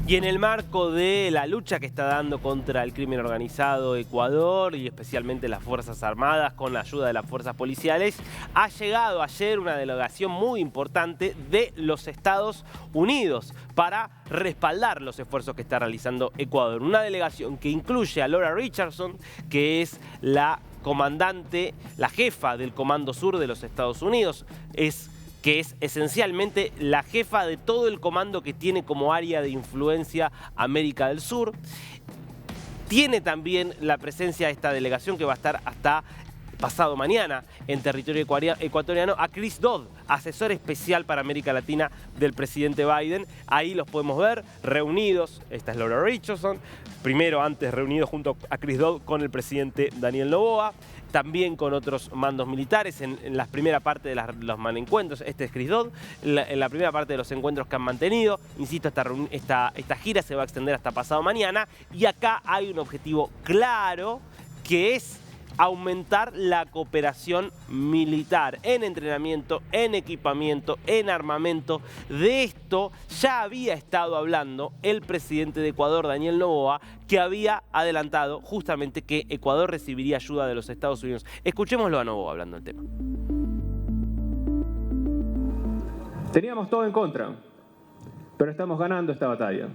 Y en el marco de la lucha que está dando contra el crimen organizado Ecuador y especialmente las Fuerzas Armadas con la ayuda de las fuerzas policiales, ha llegado ayer una delegación muy importante de los Estados Unidos para respaldar los esfuerzos que está realizando Ecuador. Una delegación que incluye a Laura Richardson, que es la comandante, la jefa del Comando Sur de los Estados Unidos, que es esencialmente la jefa de todo el comando que tiene como área de influencia América del Sur. Tiene también la presencia de esta delegación que va a estar hasta pasado mañana en territorio ecuatoriano a Chris Dodd, asesor especial para América Latina del presidente Biden. Ahí los podemos ver reunidos. Esta es Laura Richardson, primero antes reunidos junto a Chris Dodd con el presidente Daniel Noboa, también con otros mandos militares en la primera parte de los encuentros. Este es Chris Dodd, en la primera parte de los encuentros que han mantenido. Insisto, esta gira se va a extender hasta pasado mañana y acá hay un objetivo claro que es aumentar la cooperación militar en entrenamiento, en equipamiento, en armamento. De esto ya había estado hablando el presidente de Ecuador, Daniel Noboa, que había adelantado justamente que Ecuador recibiría ayuda de los Estados Unidos. Escuchémoslo a Noboa hablando del tema. Teníamos todo en contra, pero estamos ganando esta batalla.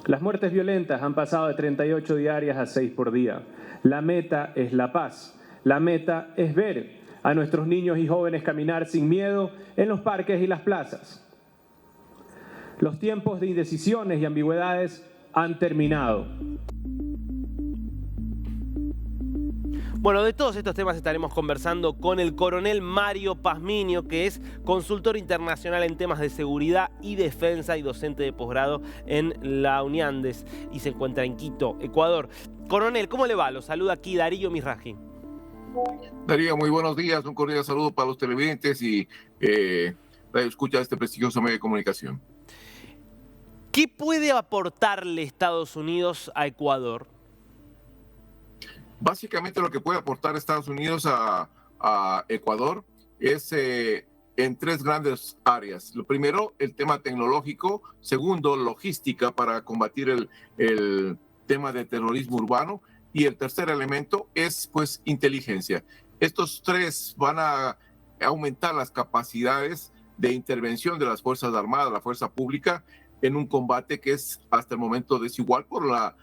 Las muertes violentas han pasado de 38 diarias a 6 por día. La meta es la paz. La meta es ver a nuestros niños y jóvenes caminar sin miedo en los parques y las plazas. Los tiempos de indecisiones y ambigüedades han terminado. Bueno, de todos estos temas estaremos conversando con el coronel Mario Pazmiño, que es consultor internacional en temas de seguridad y defensa y docente de posgrado en la UNIANDES y se encuentra en Quito, Ecuador. Coronel, ¿cómo le va? Lo saluda aquí Darío Misraji. Darío, muy buenos días. Un cordial saludo para los televidentes y escucha este prestigioso medio de comunicación. ¿Qué puede aportarle Estados Unidos a Ecuador? Básicamente lo que puede aportar Estados Unidos a Ecuador es en tres grandes áreas. Lo primero, el tema tecnológico. Segundo, logística para combatir el tema de terrorismo urbano. Y el tercer elemento es pues inteligencia. Estos tres van a aumentar las capacidades de intervención de las Fuerzas Armadas, la fuerza pública, en un combate que es hasta el momento desigual por la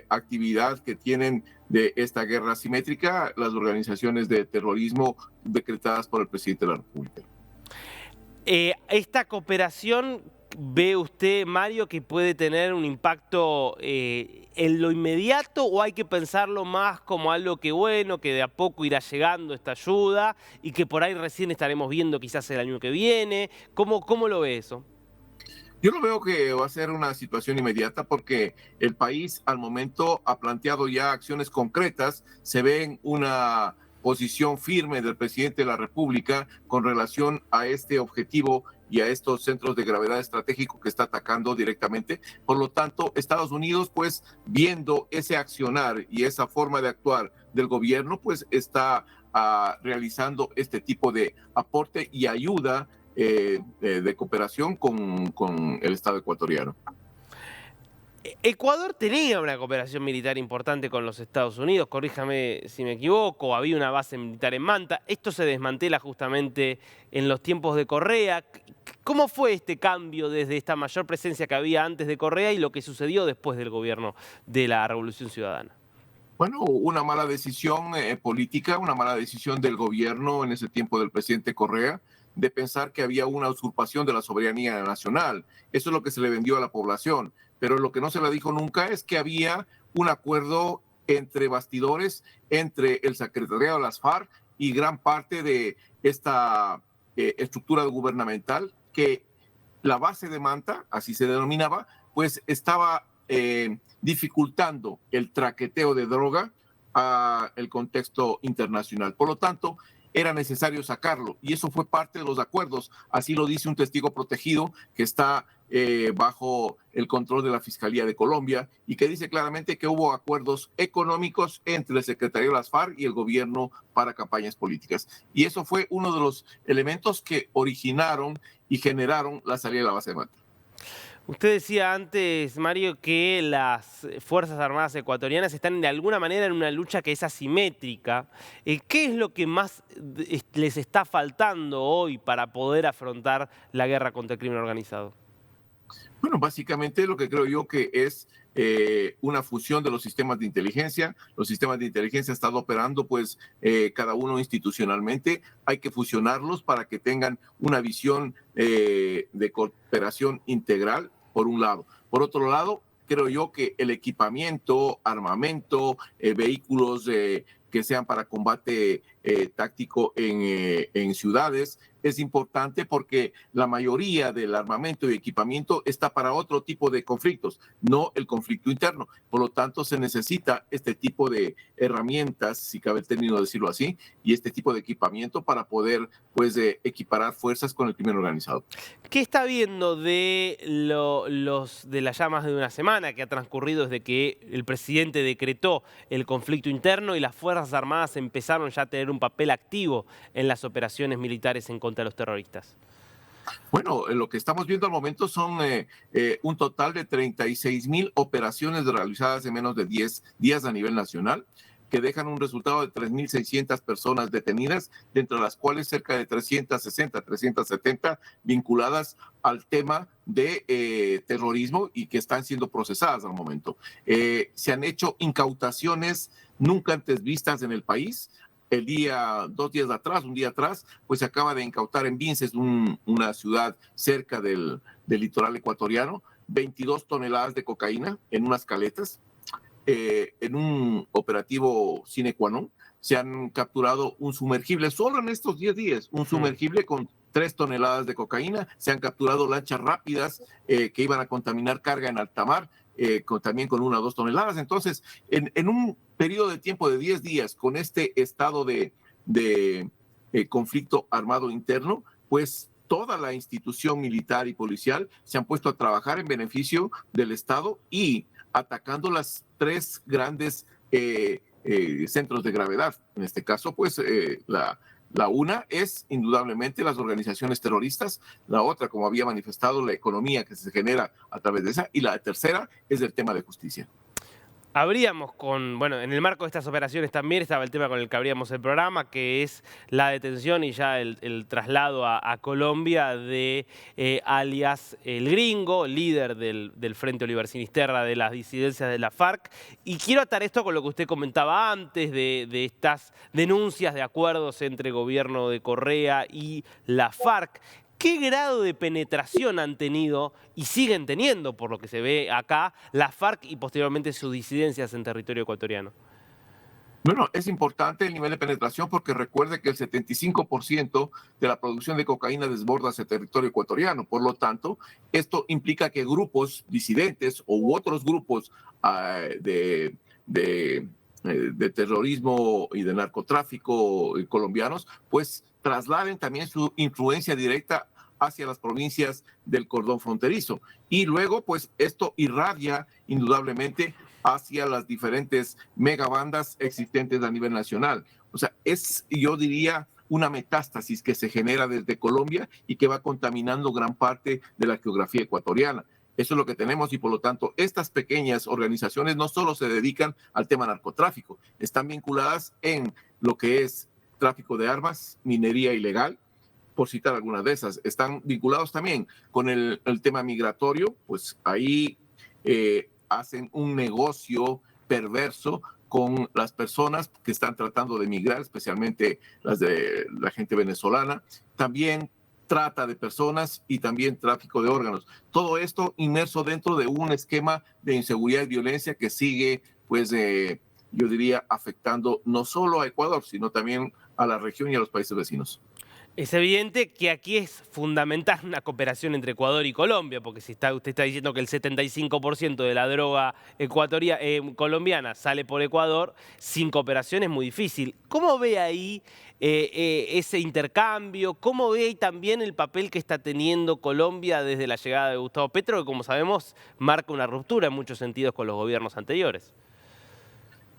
actividad que tienen de esta guerra asimétrica las organizaciones de terrorismo decretadas por el presidente de la República. Esta cooperación, ¿ve usted, Mario, que puede tener un impacto en lo inmediato o hay que pensarlo más como algo que bueno, que de a poco irá llegando esta ayuda y que por ahí recién estaremos viendo quizás el año que viene? ¿Cómo lo ve eso? Yo no veo que va a ser una situación inmediata porque el país al momento ha planteado ya acciones concretas, se ve en una posición firme del presidente de la República con relación a este objetivo y a estos centros de gravedad estratégico que está atacando directamente. Por lo tanto, Estados Unidos, pues, viendo ese accionar y esa forma de actuar del gobierno, pues, está realizando este tipo de aporte y ayuda de cooperación con el Estado ecuatoriano. Ecuador tenía una cooperación militar importante con los Estados Unidos, corríjame si me equivoco, había una base militar en Manta. Esto se desmantela justamente en los tiempos de Correa. ¿Cómo fue este cambio desde esta mayor presencia que había antes de Correa y lo que sucedió después del gobierno de la Revolución Ciudadana? Bueno, una mala decisión política, una mala decisión del gobierno en ese tiempo del presidente Correa, de pensar que había una usurpación de la soberanía nacional. Eso es lo que se le vendió a la población. Pero lo que no se le dijo nunca es que había un acuerdo entre bastidores, entre el secretariado de las FARC y gran parte de esta estructura gubernamental, que la base de Manta, así se denominaba, pues estaba dificultando el traqueteo de droga al contexto internacional. Por lo tanto, era necesario sacarlo y eso fue parte de los acuerdos. Así lo dice un testigo protegido que está bajo el control de la Fiscalía de Colombia y que dice claramente que hubo acuerdos económicos entre el secretario de las FARC y el gobierno para campañas políticas. Y eso fue uno de los elementos que originaron y generaron la salida de la base de Manta. Usted decía antes, Mario, que las Fuerzas Armadas ecuatorianas están de alguna manera en una lucha que es asimétrica. ¿Qué es lo que más les está faltando hoy para poder afrontar la guerra contra el crimen organizado? Bueno, básicamente lo que creo yo que es una fusión de los sistemas de inteligencia. Los sistemas de inteligencia están operando pues cada uno institucionalmente. Hay que fusionarlos para que tengan una visión de cooperación integral, por un lado. Por otro lado, creo yo que el equipamiento, armamento, vehículos que sean para combate táctico en ciudades, es importante porque la mayoría del armamento y equipamiento está para otro tipo de conflictos, no el conflicto interno. Por lo tanto, se necesita este tipo de herramientas, si cabe el término decirlo así, y este tipo de equipamiento para poder pues, equiparar fuerzas con el crimen organizado. ¿Qué está viendo de de las llamas de una semana que ha transcurrido desde que el presidente decretó el conflicto interno y las Fuerzas Armadas empezaron ya a tener un papel activo en las operaciones militares en contra de los terroristas? Bueno, lo que estamos viendo al momento son un total de 36.000 operaciones realizadas en menos de 10 días a nivel nacional, que dejan un resultado de 3.600 personas detenidas, de entre las cuales cerca de 360, 370 vinculadas al tema de terrorismo y que están siendo procesadas al momento. Se han hecho incautaciones nunca antes vistas en el país. El día, 2 días atrás, un día atrás, pues se acaba de incautar en Vinces, una ciudad cerca del litoral ecuatoriano, 22 toneladas de cocaína en unas caletas. En un operativo sine qua non, se han capturado un sumergible, solo en estos 10 días, un sumergible con 3 toneladas de cocaína, se han capturado lanchas rápidas que iban a contaminar carga en alta mar, también con 1 o 2 toneladas. Entonces, en un periodo de tiempo de 10 días, con este estado de conflicto armado interno, pues toda la institución militar y policial se han puesto a trabajar en beneficio del Estado y atacando las 3 grandes centros de gravedad. En este caso, pues la una es indudablemente las organizaciones terroristas, la otra, como había manifestado, la economía que se genera a través de esa, y la tercera es el tema de justicia. Habríamos bueno, en el marco de estas operaciones también estaba el tema con el que abríamos el programa, que es la detención y ya el traslado a Colombia de alias El Gringo, líder del Frente Oliver Sinisterra de las disidencias de la FARC. Y quiero atar esto con lo que usted comentaba antes de estas denuncias de acuerdos entre el gobierno de Correa y la FARC. ¿Qué grado de penetración han tenido y siguen teniendo, por lo que se ve acá, la FARC y posteriormente sus disidencias en territorio ecuatoriano? Bueno, es importante el nivel de penetración porque recuerde que el 75% de la producción de cocaína desborda hacia territorio ecuatoriano. Por lo tanto, esto implica que grupos disidentes u otros grupos de terrorismo y de narcotráfico colombianos, pues trasladen también su influencia directa hacia las provincias del cordón fronterizo. Y luego, pues esto irradia indudablemente hacia las diferentes megabandas existentes a nivel nacional. O sea, es, yo diría, una metástasis que se genera desde Colombia y que va contaminando gran parte de la geografía ecuatoriana. Eso es lo que tenemos y por lo tanto estas pequeñas organizaciones no solo se dedican al tema narcotráfico, están vinculadas en lo que es tráfico de armas, minería ilegal, por citar algunas de esas. Están vinculados también con el tema migratorio, pues ahí hacen un negocio perverso con las personas que están tratando de migrar, especialmente las de la gente venezolana. También trata de personas y también tráfico de órganos. Todo esto inmerso dentro de un esquema de inseguridad y violencia que sigue, pues, yo diría, afectando no solo a Ecuador, sino también a la región y a los países vecinos. Es evidente que aquí es fundamental una cooperación entre Ecuador y Colombia, porque si usted está diciendo que el 75% de la droga colombiana sale por Ecuador, sin cooperación es muy difícil. ¿Cómo ve ahí ese intercambio? ¿Cómo ve ahí también el papel que está teniendo Colombia desde la llegada de Gustavo Petro, que como sabemos marca una ruptura en muchos sentidos con los gobiernos anteriores?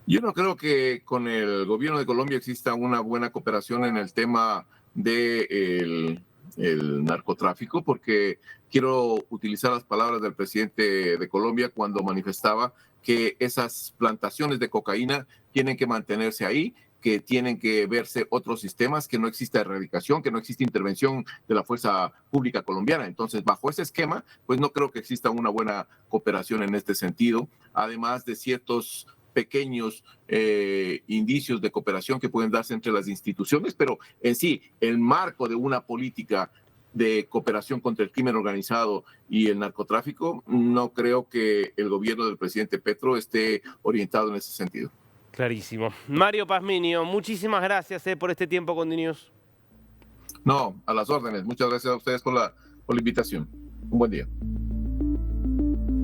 Yo no creo que con el gobierno de Colombia exista una buena cooperación en el tema de el narcotráfico, porque quiero utilizar las palabras del presidente de Colombia cuando manifestaba que esas plantaciones de cocaína tienen que mantenerse ahí, que tienen que verse otros sistemas, que no exista erradicación, que no existe intervención de la fuerza pública colombiana. Entonces, bajo ese esquema, pues no creo que exista una buena cooperación en este sentido, además de ciertos pequeños indicios de cooperación que pueden darse entre las instituciones, pero en sí, el marco de una política de cooperación contra el crimen organizado y el narcotráfico, no creo que el gobierno del presidente Petro esté orientado en ese sentido. Clarísimo. Mario Pazmiño, muchísimas gracias por este tiempo con DNews. No, a las órdenes. Muchas gracias a ustedes por la invitación. Un buen día.